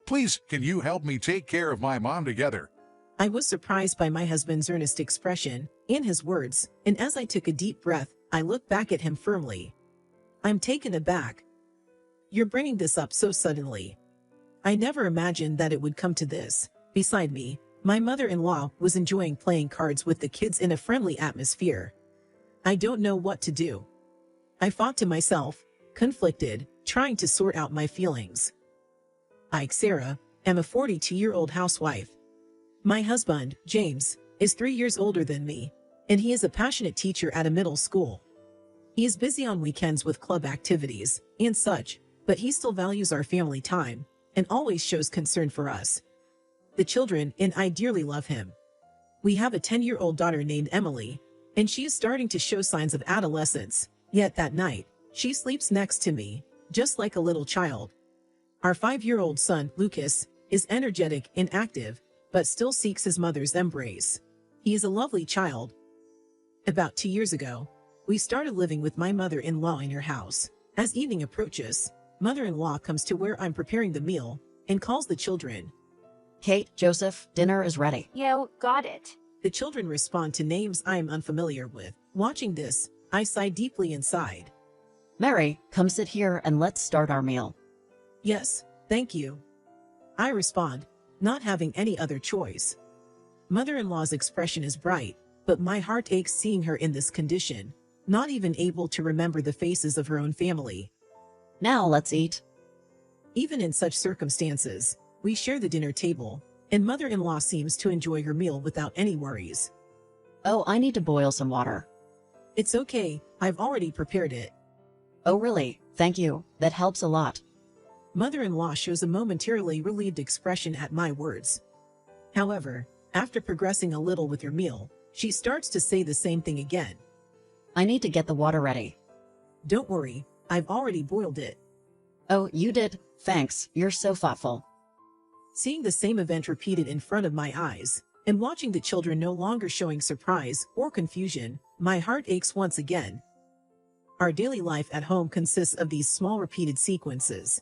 Please, can you help me take care of my mom together? I was surprised by my husband's earnest expression and his words, and as I took a deep breath, I looked back at him firmly. I'm taken aback. You're bringing this up so suddenly. I never imagined that it would come to this. Beside me, my mother-in-law was enjoying playing cards with the kids in a friendly atmosphere. I don't know what to do. I thought to myself, conflicted, trying to sort out my feelings. I, Sarah, am a 42-year-old housewife. My husband, James, is 3 years older than me, and he is a passionate teacher at a middle school. He is busy on weekends with club activities and such, but he still values our family time and always shows concern for us. The children and I dearly love him. We have a 10-year-old daughter named Emily, and she is starting to show signs of adolescence, yet that night, she sleeps next to me, just like a little child. Our 5-year-old son, Lucas, is energetic and active, but still seeks his mother's embrace. He is a lovely child. About 2 years ago, we started living with my mother-in-law in her house. As evening approaches, mother-in-law comes to where I'm preparing the meal and calls the children. Kate, Joseph, dinner is ready. Yo, got it. The children respond to names I am unfamiliar with. Watching this, I sigh deeply inside. Mary, come sit here and let's start our meal. Yes, thank you. I respond, not having any other choice. Mother-in-law's expression is bright, but my heart aches seeing her in this condition, not even able to remember the faces of her own family. Now let's eat. Even in such circumstances, we share the dinner table, and mother-in-law seems to enjoy her meal without any worries. Oh, I need to boil some water. It's okay, I've already prepared it. Oh really? Thank you, that helps a lot. Mother-in-law shows a momentarily relieved expression at my words. However, after progressing a little with her meal, she starts to say the same thing again. I need to get the water ready. Don't worry, I've already boiled it. Oh, you did? Thanks, you're so thoughtful. Seeing the same event repeated in front of my eyes, and watching the children no longer showing surprise or confusion, my heart aches once again. Our daily life at home consists of these small repeated sequences.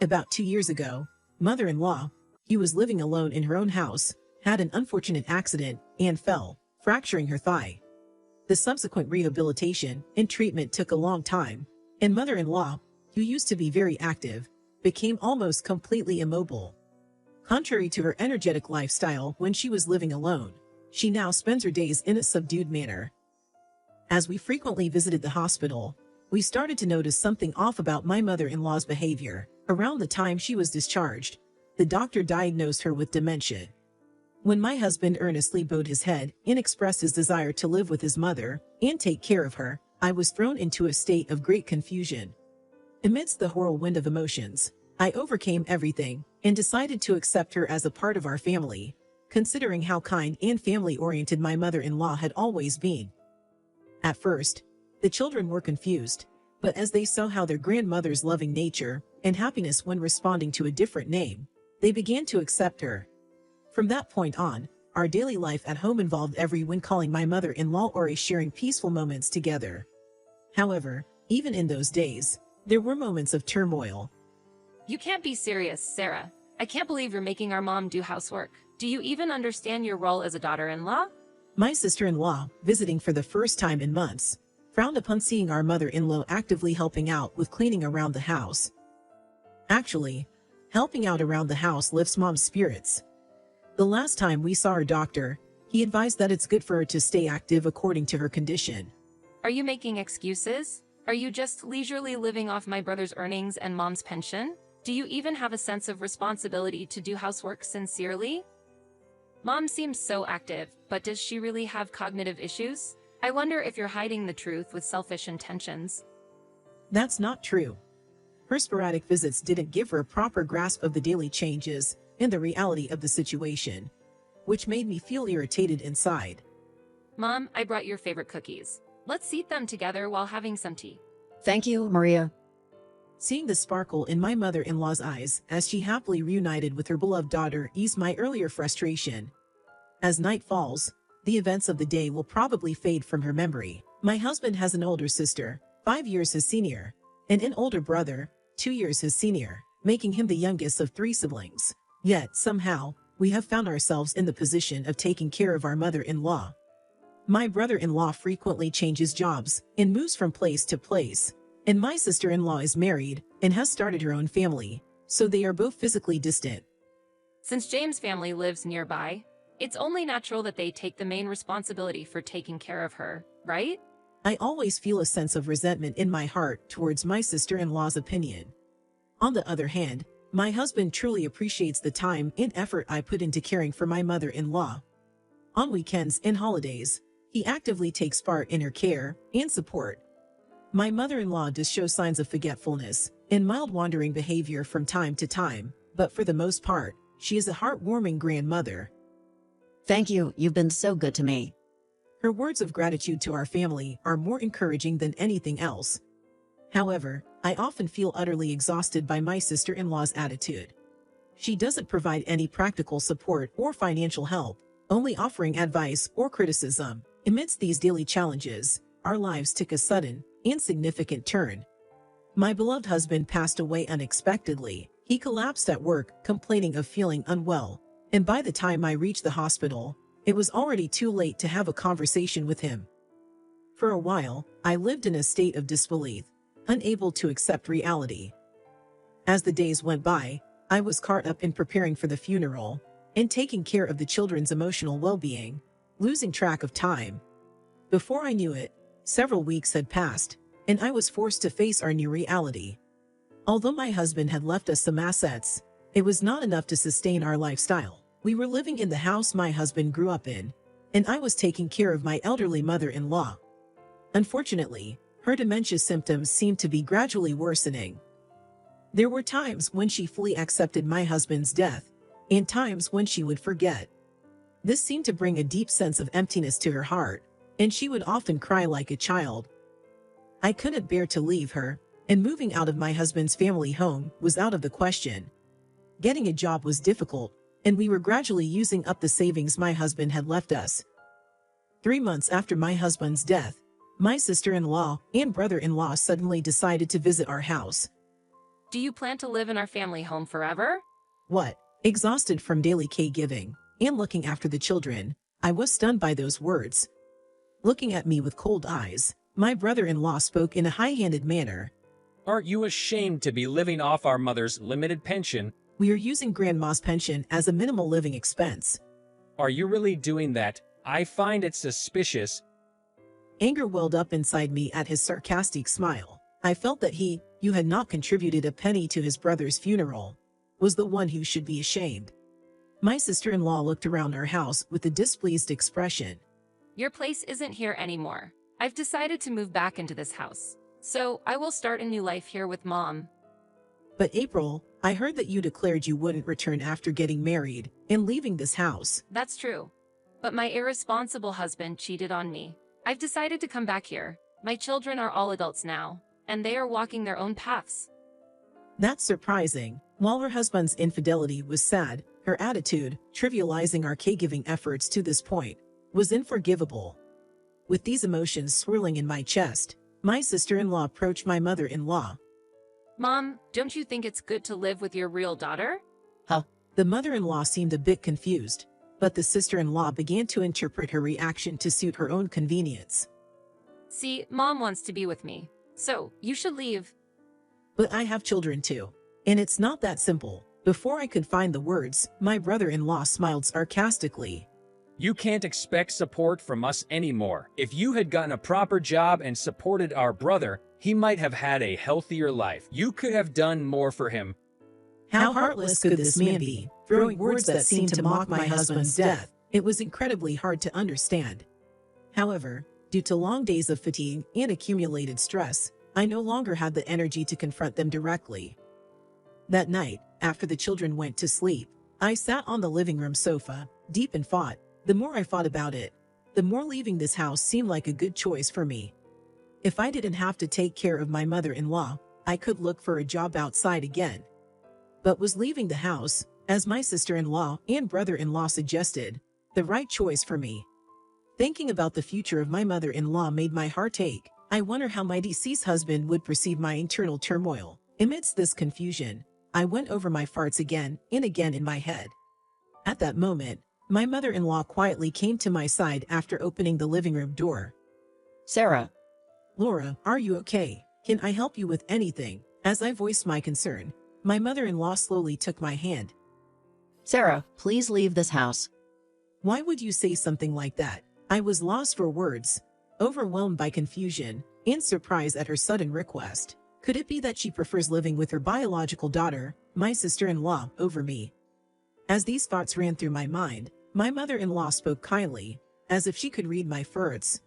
About 2 years ago, mother-in-law, who was living alone in her own house, had an unfortunate accident and fell, fracturing her thigh. The subsequent rehabilitation and treatment took a long time, and mother-in-law, who used to be very active, became almost completely immobile. Contrary to her energetic lifestyle when she was living alone, she now spends her days in a subdued manner. As we frequently visited the hospital, we started to notice something off about my mother-in-law's behavior. Around the time she was discharged, the doctor diagnosed her with dementia. When my husband earnestly bowed his head and expressed his desire to live with his mother and take care of her, I was thrown into a state of great confusion. Amidst the whirlwind of emotions, I overcame everything and decided to accept her as a part of our family, considering how kind and family-oriented my mother-in-law had always been. At first, the children were confused, but as they saw how their grandmother's loving nature and happiness when responding to a different name, they began to accept her. From that point on, our daily life at home involved everyone calling my mother-in-law or sharing peaceful moments together. However, even in those days, there were moments of turmoil. You can't be serious, Sarah. I can't believe you're making our mom do housework. Do you even understand your role as a daughter-in-law? My sister-in-law, visiting for the first time in months, frowned upon seeing our mother-in-law actively helping out with cleaning around the house. Actually, helping out around the house lifts mom's spirits. The last time we saw her doctor, he advised that it's good for her to stay active according to her condition. Are you making excuses? Are you just leisurely living off my brother's earnings and mom's pension? Do you even have a sense of responsibility to do housework sincerely? Mom seems so active, but does she really have cognitive issues? I wonder if you're hiding the truth with selfish intentions. That's not true. Her sporadic visits didn't give her a proper grasp of the daily changes and the reality of the situation, which made me feel irritated inside. Mom, I brought your favorite cookies. Let's eat them together while having some tea. Thank you, Maria. Seeing the sparkle in my mother-in-law's eyes as she happily reunited with her beloved daughter eased my earlier frustration. As night falls, the events of the day will probably fade from her memory. My husband has an older sister, 5 years his senior, and an older brother, 2 years his senior. making him the youngest of 3 siblings. Yet, somehow, we have found ourselves in the position of taking care of our mother-in-law. My brother-in-law frequently changes jobs and moves from place to place, and my sister-in-law is married and has started her own family, so they are both physically distant. Since James' family lives nearby, it's only natural that they take the main responsibility for taking care of her, right? I always feel a sense of resentment in my heart towards my sister-in-law's opinion. On the other hand, my husband truly appreciates the time and effort I put into caring for my mother-in-law. On weekends and holidays, he actively takes part in her care and support. My mother-in-law does show signs of forgetfulness and mild wandering behavior from time to time, but for the most part, she is a heartwarming grandmother. Thank you, you've been so good to me. Her words of gratitude to our family are more encouraging than anything else. However, I often feel utterly exhausted by my sister-in-law's attitude. She doesn't provide any practical support or financial help, only offering advice or criticism. Amidst these daily challenges, our lives took a sudden, insignificant turn. My beloved husband passed away unexpectedly. He collapsed at work, complaining of feeling unwell, and by the time I reached the hospital, it was already too late to have a conversation with him. For a while, I lived in a state of disbelief, unable to accept reality. As the days went by, I was caught up in preparing for the funeral and taking care of the children's emotional well-being, losing track of time. Before I knew it, several weeks had passed, and I was forced to face our new reality. Although my husband had left us some assets, it was not enough to sustain our lifestyle. We were living in the house my husband grew up in, and I was taking care of my elderly mother-in-law. Unfortunately, her dementia symptoms seemed to be gradually worsening. There were times when she fully accepted my husband's death, and times when she would forget. This seemed to bring a deep sense of emptiness to her heart, and she would often cry like a child. I couldn't bear to leave her, and moving out of my husband's family home was out of the question. Getting a job was difficult, and we were gradually using up the savings my husband had left us. 3 months after my husband's death, my sister-in-law and brother-in-law suddenly decided to visit our house. Do you plan to live in our family home forever? What? Exhausted from daily caregiving and looking after the children, I was stunned by those words. Looking at me with cold eyes, my brother-in-law spoke in a high-handed manner. Aren't you ashamed to be living off our mother's limited pension? We are using Grandma's pension as a minimal living expense. Are you really doing that? I find it suspicious. Anger welled up inside me at his sarcastic smile. I felt that he, who had not contributed a penny to his brother's funeral, was the one who should be ashamed. My sister-in-law looked around our house with a displeased expression. Your place isn't here anymore. I've decided to move back into this house, so I will start a new life here with Mom. But April, I heard that you declared you wouldn't return after getting married and leaving this house. That's true. But my irresponsible husband cheated on me. I've decided to come back here. My children are all adults now, and they are walking their own paths. That's surprising. While her husband's infidelity was sad, her attitude, trivializing our caregiving efforts to this point, was unforgivable. With these emotions swirling in my chest, my sister-in-law approached my mother-in-law. Mom, don't you think it's good to live with your real daughter? The mother-in-law seemed a bit confused, but the sister-in-law began to interpret her reaction to suit her own convenience. See, Mom wants to be with me, so you should leave. But I have children too. And it's not that simple. Before I could find the words, my brother-in-law smiled sarcastically. You can't expect support from us anymore. If you had gotten a proper job and supported our brother, he might have had a healthier life. You could have done more for him. How heartless could this man be, throwing words that seemed to mock my husband's death? It was incredibly hard to understand. However, due to long days of fatigue and accumulated stress, I no longer had the energy to confront them directly. That night, after the children went to sleep, I sat on the living room sofa, deep in thought. The more I thought about it, the more leaving this house seemed like a good choice for me. If I didn't have to take care of my mother-in-law, I could look for a job outside again. But was leaving the house, as my sister-in-law and brother-in-law suggested, the right choice for me? Thinking about the future of my mother-in-law made my heart ache. I wonder how my deceased husband would perceive my internal turmoil. Amidst this confusion, I went over my farts again and again in my head. At that moment, my mother-in-law quietly came to my side after opening the living room door. Sarah, Laura, are you okay? Can I help you with anything? As I voiced my concern, my mother-in-law slowly took my hand. Sarah, please leave this house. Why would you say something like that? I was lost for words, overwhelmed by confusion and surprise at her sudden request. Could it be that she prefers living with her biological daughter, my sister-in-law, over me? As these thoughts ran through my mind, my mother-in-law spoke kindly, as if she could read my thoughts.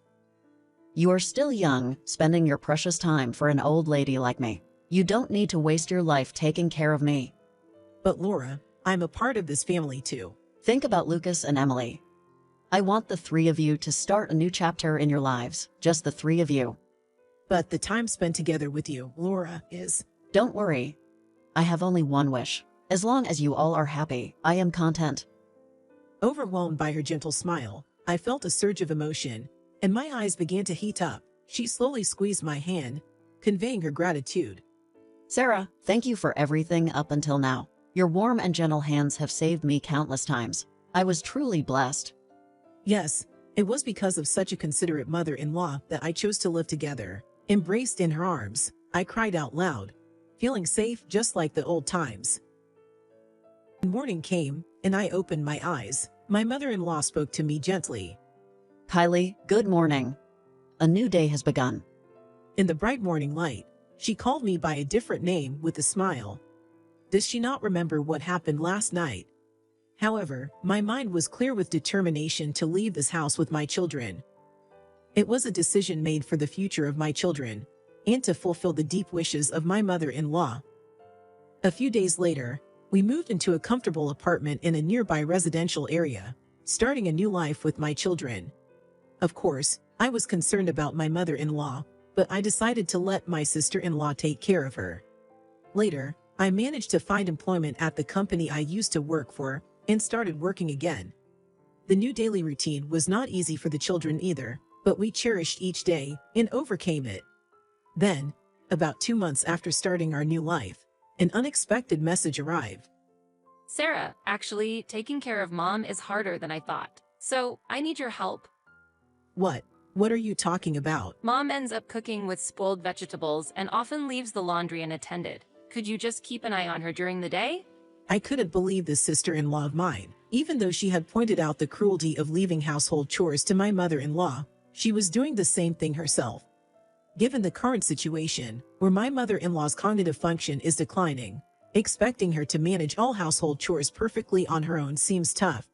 You are still young, spending your precious time for an old lady like me. You don't need to waste your life taking care of me. But Laura, I'm a part of this family too. Think about Lucas and Emily. I want the three of you to start a new chapter in your lives, just the three of you. But the time spent together with you, Laura, is... Don't worry. I have only one wish. As long as you all are happy, I am content. Overwhelmed by her gentle smile, I felt a surge of emotion, and my eyes began to heat up. She slowly squeezed my hand, conveying her gratitude. Sarah, thank you for everything up until now. Your warm and gentle hands have saved me countless times. I was truly blessed. Yes, it was because of such a considerate mother-in-law that I chose to live together. Embraced in her arms, I cried out loud, feeling safe just like the old times. Morning came, and I opened my eyes. My mother-in-law spoke to me gently. Kylie, good morning. A new day has begun. In the bright morning light, she called me by a different name with a smile. Does she not remember what happened last night? However, my mind was clear with determination to leave this house with my children. It was a decision made for the future of my children, and to fulfill the deep wishes of my mother-in-law. A few days later, we moved into a comfortable apartment in a nearby residential area, starting a new life with my children. Of course, I was concerned about my mother-in-law, but I decided to let my sister-in-law take care of her. Later, I managed to find employment at the company I used to work for and started working again. The new daily routine was not easy for the children either, but we cherished each day and overcame it. Then, about 2 months after starting our new life, an unexpected message arrived. Sarah, actually, taking care of mom is harder than I thought. So, I need your help. What? What are you talking about? Mom ends up cooking with spoiled vegetables and often leaves the laundry unattended. Could you just keep an eye on her during the day? I couldn't believe this sister-in-law of mine. Even though she had pointed out the cruelty of leaving household chores to my mother-in-law, she was doing the same thing herself. Given the current situation, where my mother-in-law's cognitive function is declining, expecting her to manage all household chores perfectly on her own seems tough.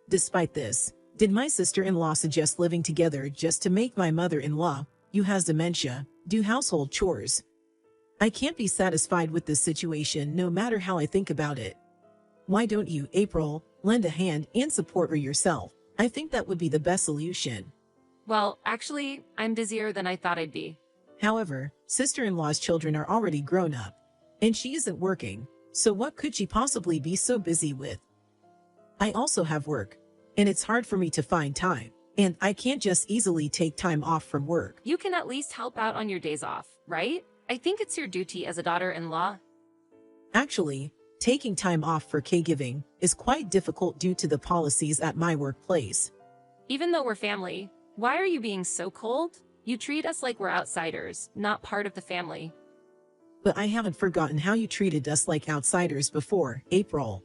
Despite this, did my sister-in-law suggest living together just to make my mother-in-law, who has dementia, do household chores? I can't be satisfied with this situation no matter how I think about it. Why don't you, April, lend a hand and support her yourself? I think that would be the best solution. Well, actually, I'm busier than I thought I'd be. However, sister-in-law's children are already grown up, and she isn't working, so what could she possibly be so busy with? I also have work, and it's hard for me to find time, and I can't just easily take time off from work. You can at least help out on your days off, right? I think it's your duty as a daughter-in-law. Actually, taking time off for caregiving is quite difficult due to the policies at my workplace. Even though we're family, why are you being so cold? You treat us like we're outsiders, not part of the family. But I haven't forgotten how you treated us like outsiders before, April.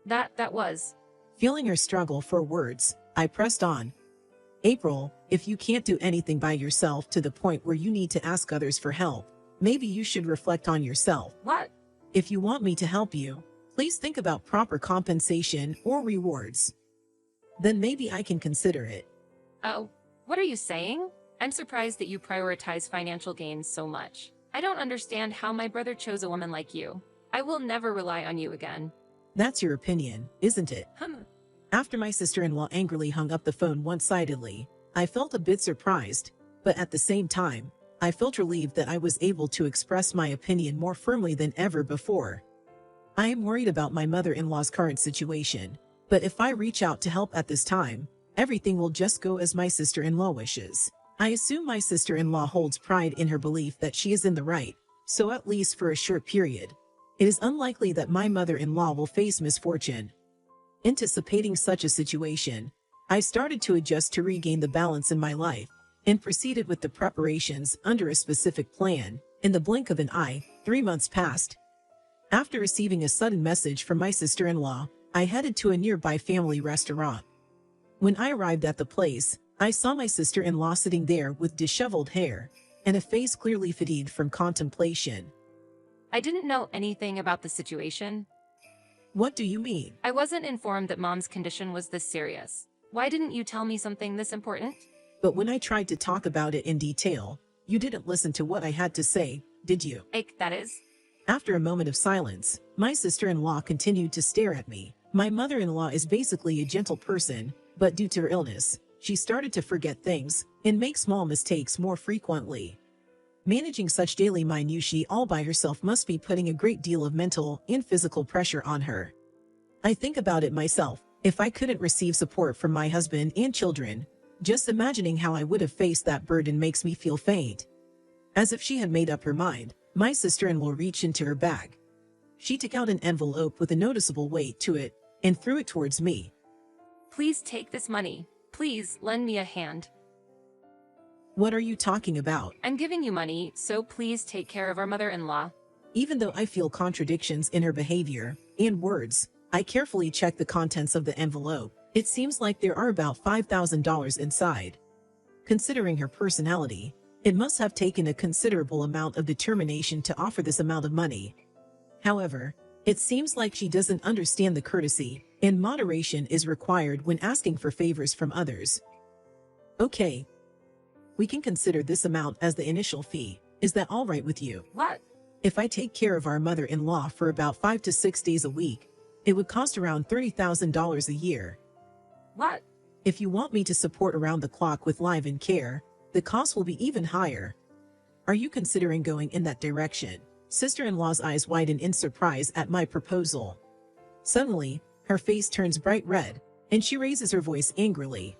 That was. Feeling her struggle for words, I pressed on. April, if you can't do anything by yourself to the point where you need to ask others for help, maybe you should reflect on yourself. What? If you want me to help you, please think about proper compensation or rewards. Then maybe I can consider it. Oh, what are you saying? I'm surprised that you prioritize financial gains so much. I don't understand how my brother chose a woman like you. I will never rely on you again. That's your opinion, isn't it? After After my sister-in-law angrily hung up the phone one-sidedly, I felt a bit surprised, but at the same time, I felt relieved that I was able to express my opinion more firmly than ever before. I am worried about my mother-in-law's current situation, but if I reach out to help at this time, everything will just go as my sister-in-law wishes. I assume my sister-in-law holds pride in her belief that she is in the right, so at least for a short period, It is unlikely that my mother-in-law will face misfortune. Anticipating such a situation, I started to adjust to regain the balance in my life and proceeded with the preparations under a specific plan. In the blink of an eye, 3 months passed. After receiving a sudden message from my sister-in-law, I headed to a nearby family restaurant. When I arrived at the place, I saw my sister-in-law sitting there with disheveled hair and a face clearly fatigued from contemplation. I didn't know anything about the situation. What do you mean? I wasn't informed that Mom's condition was this serious. Why didn't you tell me something this important? But when I tried to talk about it in detail, you didn't listen to what I had to say, did you? That is. After a moment of silence, my sister-in-law continued to stare at me. My mother-in-law is basically a gentle person, but due to her illness, she started to forget things and make small mistakes more frequently. Managing such daily minutiae all by herself must be putting a great deal of mental and physical pressure on her. I think about it myself. If I couldn't receive support from my husband and children, just imagining how I would have faced that burden makes me feel faint. As if she had made up her mind, my sister-in-law reached into her bag. She took out an envelope with a noticeable weight to it and threw it towards me. Please take this money. Please lend me a hand. What are you talking about? I'm giving you money, so please take care of our mother-in-law. Even though I feel contradictions in her behavior and words, I carefully check the contents of the envelope. It seems like there are about $5,000 inside. Considering her personality, it must have taken a considerable amount of determination to offer this amount of money. However, it seems like she doesn't understand the courtesy and moderation is required when asking for favors from others. Okay. We can consider this amount as the initial fee. Is that all right with you? What? If I take care of our mother-in-law for about 5 to 6 days a week, it would cost around $30,000 a year. What? If you want me to support around the clock with live-in care, the cost will be even higher. Are you considering going in that direction? Sister-in-law's eyes widen in surprise at my proposal. Suddenly, her face turns bright red, and she raises her voice angrily.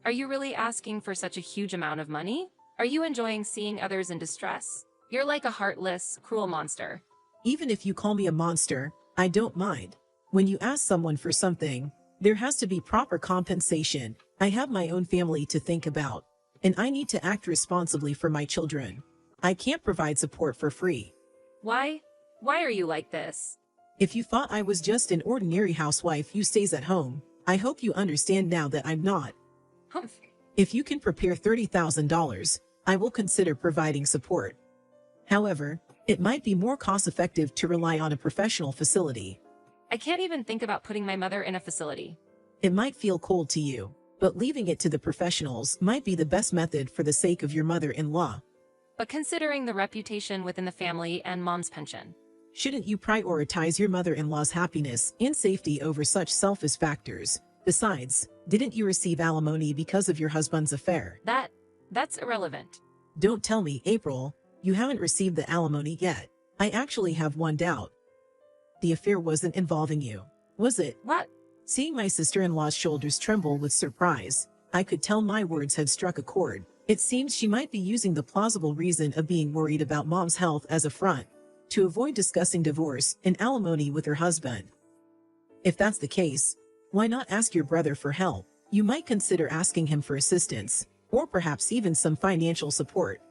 Are you really asking for such a huge amount of money? Are you enjoying seeing others in distress? You're like a heartless, cruel monster. Even if you call me a monster, I don't mind. When you ask someone for something, there has to be proper compensation. I have my own family to think about, and I need to act responsibly for my children. I can't provide support for free. Why? Why are you like this? If you thought I was just an ordinary housewife who stays at home, I hope you understand now that I'm not. Humph. If you can prepare $30,000, I will consider providing support. However, it might be more cost-effective to rely on a professional facility. I can't even think about putting my mother in a facility. It might feel cold to you, but leaving it to the professionals might be the best method for the sake of your mother-in-law. But considering the reputation within the family and Mom's pension. Shouldn't you prioritize your mother-in-law's happiness and safety over such selfish factors? Besides, didn't you receive alimony because of your husband's affair? That's irrelevant. Don't tell me, April, you haven't received the alimony yet. I actually have one doubt. The affair wasn't involving you, was it? What? Seeing my sister-in-law's shoulders tremble with surprise, I could tell my words had struck a chord. It seems she might be using the plausible reason of being worried about Mom's health as a front to avoid discussing divorce and alimony with her husband. If that's the case, why not ask your brother for help? You might consider asking him for assistance, or perhaps even some financial support.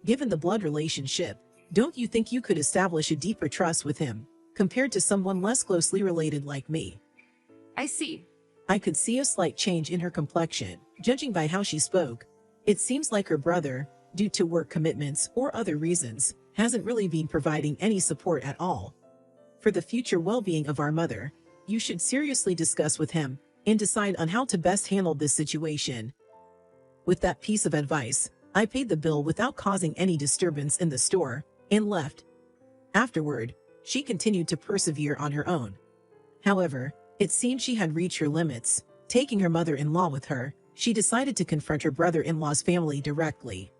Given the blood relationship, don't you think you could establish a deeper trust with him, compared to someone less closely related like me? I see. I could see a slight change in her complexion, judging by how she spoke. It seems like her brother, due to work commitments or other reasons, hasn't really been providing any support at all. For the future well-being of our mother, you should seriously discuss with him and decide on how to best handle this situation. With that piece of advice, I paid the bill without causing any disturbance in the store and left. Afterward, she continued to persevere on her own. However, it seemed she had reached her limits. Taking her mother-in-law with her, she decided to confront her brother-in-law's family directly.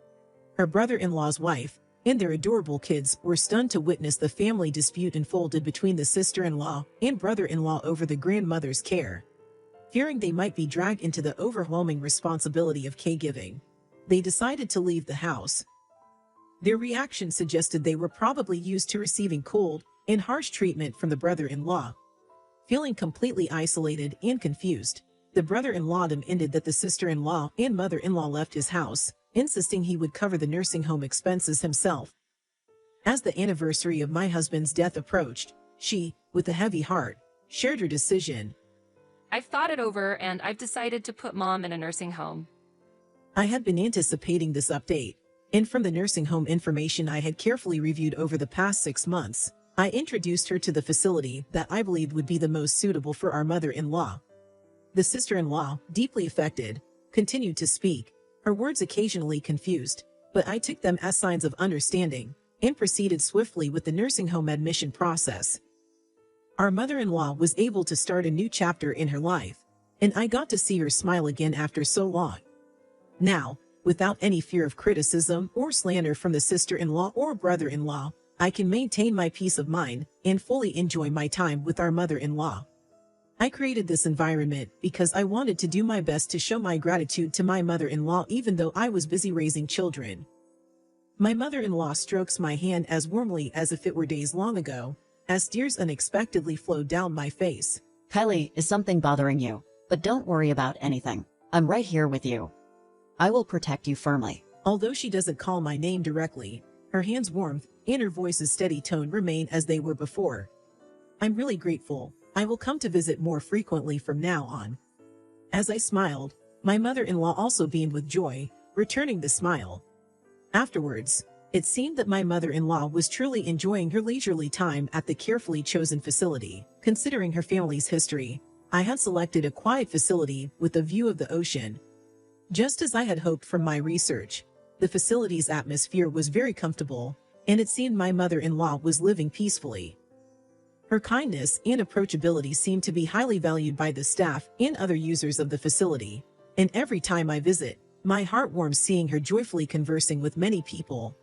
Her brother-in-law's wife and their adorable kids were stunned to witness the family dispute unfolded between the sister-in-law and brother-in-law over the grandmother's care. Fearing they might be dragged into the overwhelming responsibility of caregiving, they decided to leave the house. Their reaction suggested they were probably used to receiving cold and harsh treatment from the brother-in-law. Feeling completely isolated and confused, the brother-in-law demanded that the sister-in-law and mother-in-law left his house, insisting he would cover the nursing home expenses himself. As the anniversary of my husband's death approached, she, with a heavy heart, shared her decision. I've thought it over and I've decided to put Mom in a nursing home. I had been anticipating this update, and from the nursing home information I had carefully reviewed over the past 6 months, I introduced her to the facility that I believed would be the most suitable for our mother-in-law. The sister-in-law, deeply affected, continued to speak, her words occasionally confused, but I took them as signs of understanding, and proceeded swiftly with the nursing home admission process. Our mother-in-law was able to start a new chapter in her life, and I got to see her smile again after so long. Now, without any fear of criticism or slander from the sister-in-law or brother-in-law, I can maintain my peace of mind and fully enjoy my time with our mother-in-law. I created this environment because I wanted to do my best to show my gratitude to my mother-in-law even though I was busy raising children. My mother-in-law strokes my hand as warmly as if it were days long ago, as tears unexpectedly flowed down my face. Kylie, is something bothering you? But don't worry about anything. I'm right here with you. I will protect you firmly. Although she doesn't call my name directly, her hand's warmth and her voice's steady tone remain as they were before. I'm really grateful. I will come to visit more frequently from now on. As I smiled, my mother-in-law also beamed with joy, returning the smile. Afterwards, it seemed that my mother-in-law was truly enjoying her leisurely time at the carefully chosen facility. Considering her family's history, I had selected a quiet facility with a view of the ocean. Just as I had hoped from my research, the facility's atmosphere was very comfortable, and it seemed my mother-in-law was living peacefully. Her kindness and approachability seemed to be highly valued by the staff and other users of the facility, and every time I visit, my heart warms seeing her joyfully conversing with many people.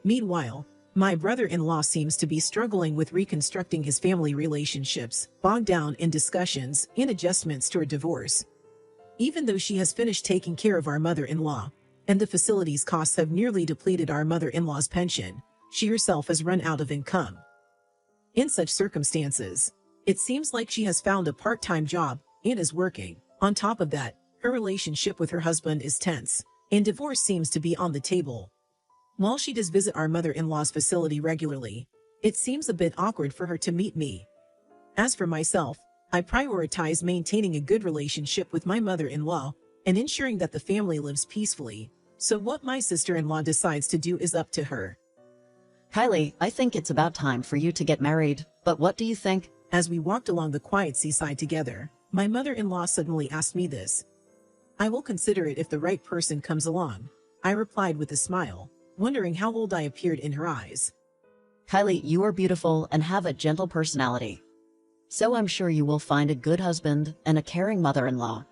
Meanwhile, my brother-in-law seems to be struggling with reconstructing his family relationships, bogged down in discussions and adjustments to a divorce. Even though she has finished taking care of our mother-in-law, and the facility's costs have nearly depleted our mother-in-law's pension, she herself has run out of income. In such circumstances, it seems like she has found a part-time job and is working. On top of that, her relationship with her husband is tense, and divorce seems to be on the table. While she does visit our mother-in-law's facility regularly, it seems a bit awkward for her to meet me. As for myself, I prioritize maintaining a good relationship with my mother-in-law and ensuring that the family lives peacefully, so what my sister-in-law decides to do is up to her. Kylie, I think it's about time for you to get married, but what do you think? As we walked along the quiet seaside together, my mother-in-law suddenly asked me this. I will consider it if the right person comes along, I replied with a smile, wondering how old I appeared in her eyes. Kylie, you are beautiful and have a gentle personality. So I'm sure you will find a good husband and a caring mother-in-law.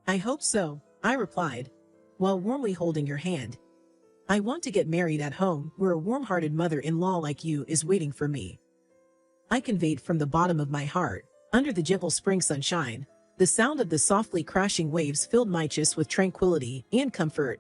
I hope so, I replied, while warmly holding her hand. I want to get married at home where a warm-hearted mother-in-law like you is waiting for me. I conveyed from the bottom of my heart. Under the gentle spring sunshine, the sound of the softly crashing waves filled my chest with tranquility and comfort,